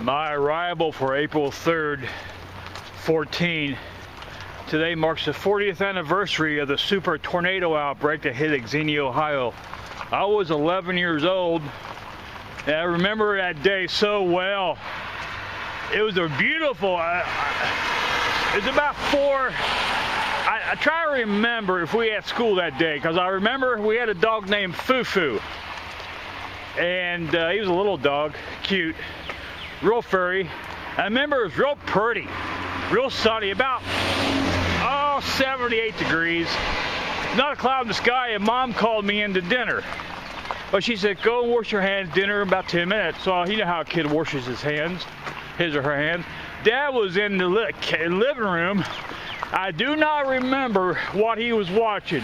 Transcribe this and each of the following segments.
My arrival for April 3rd, 14. Today marks the 40th anniversary of the super tornado outbreak that hit Xenia, Ohio. I was 11 years old, and I remember that day so well. It was a beautiful, it was about 4. I try to remember if we had school that day, because I remember we had a dog named Fufu. And he was a little dog, cute, real furry. I remember it was real pretty, real sunny, about 78 degrees, not a cloud in the sky, and Mom called me into dinner. But she said, go and wash your hands, dinner in about 10 minutes. So you know how a kid washes his hands, his or her hands. Dad was in the living room. I do not remember what he was watching,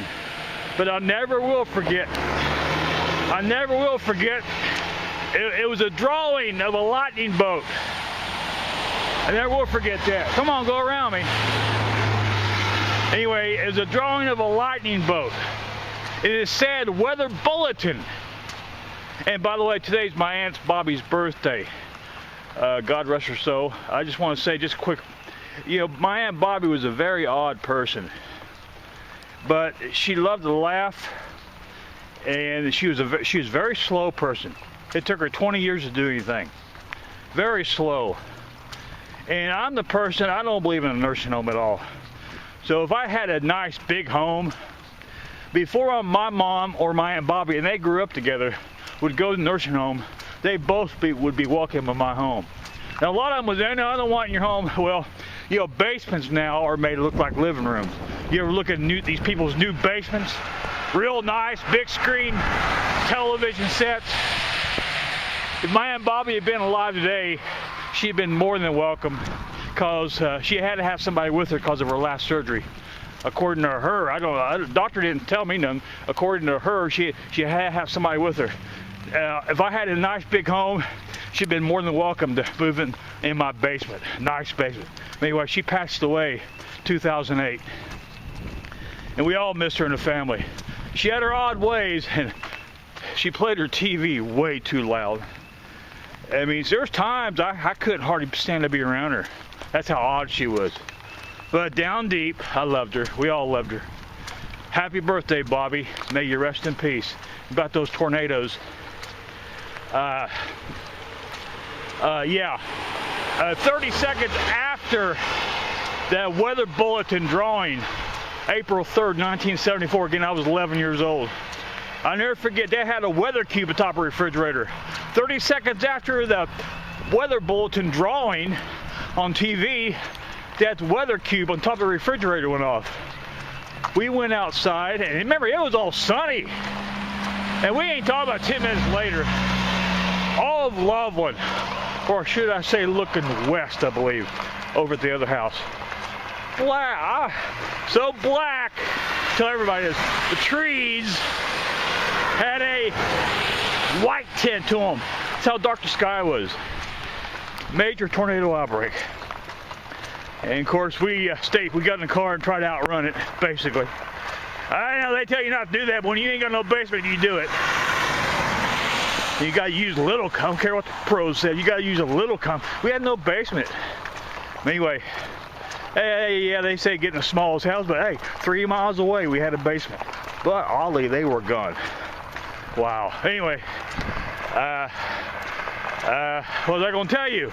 but I never will forget. I never will forget. It was a drawing of a lightning bolt. I never will forget that. Come on, go around me. Anyway, it was a drawing of a lightning bolt. It said weather bulletin. And by the way, today's my Aunt Bobby's birthday. God rest her soul. I just want to say just quick, you know, my Aunt Bobby was a very odd person, but she loved to laugh, and she was a very slow person. It took her 20 years to do anything. Very slow. And I'm the person, I don't believe in a nursing home at all. So if I had a nice big home, before my mom or my Aunt Bobby, and they grew up together, would go to the nursing home, they both would be welcome in my home. Now a lot of them was, no, I don't want in your home. Well, you know, basements now are made to look like living rooms. You ever look at these people's new basements? Real nice, big screen, television sets. If my Aunt Bobby had been alive today, she'd been more than welcome, because she had to have somebody with her because of her last surgery. According to her, the doctor didn't tell me nothing. According to her, she had to have somebody with her. If I had a nice big home, she'd been more than welcome to move in my basement, nice basement. Anyway, she passed away 2008, and we all missed her in the family. She had her odd ways, and she played her TV way too loud. I mean, there's times I couldn't hardly stand to be around her. That's how odd she was. But down deep, I loved her. We all loved her. Happy birthday, Bobby. May you rest in peace. About those tornadoes. 30 seconds after that weather bulletin drawing, April 3rd, 1974, again, I was 11 years old. I'll never forget, they had a weather cube atop the refrigerator. 30 seconds after the weather bulletin drawing on TV, that weather cube on top of the refrigerator went off. We went outside, and remember, it was all sunny. And we ain't talking about 10 minutes later. All of Loveland, or should I say looking west, I believe, over at the other house. Black, so black, tell everybody this, the trees had a white tint to them. That's how dark the sky was. Major tornado outbreak. And of course we got in the car and tried to outrun it, basically. I know they tell you not to do that, but when you ain't got no basement, you do it. You gotta use little, I don't care what the pros said, you gotta use a little We had no basement. Anyway, hey, yeah, they say getting the smallest house, but hey, 3 miles away we had a basement. But oddly, they were gone. Wow. Anyway, what was I gonna tell you?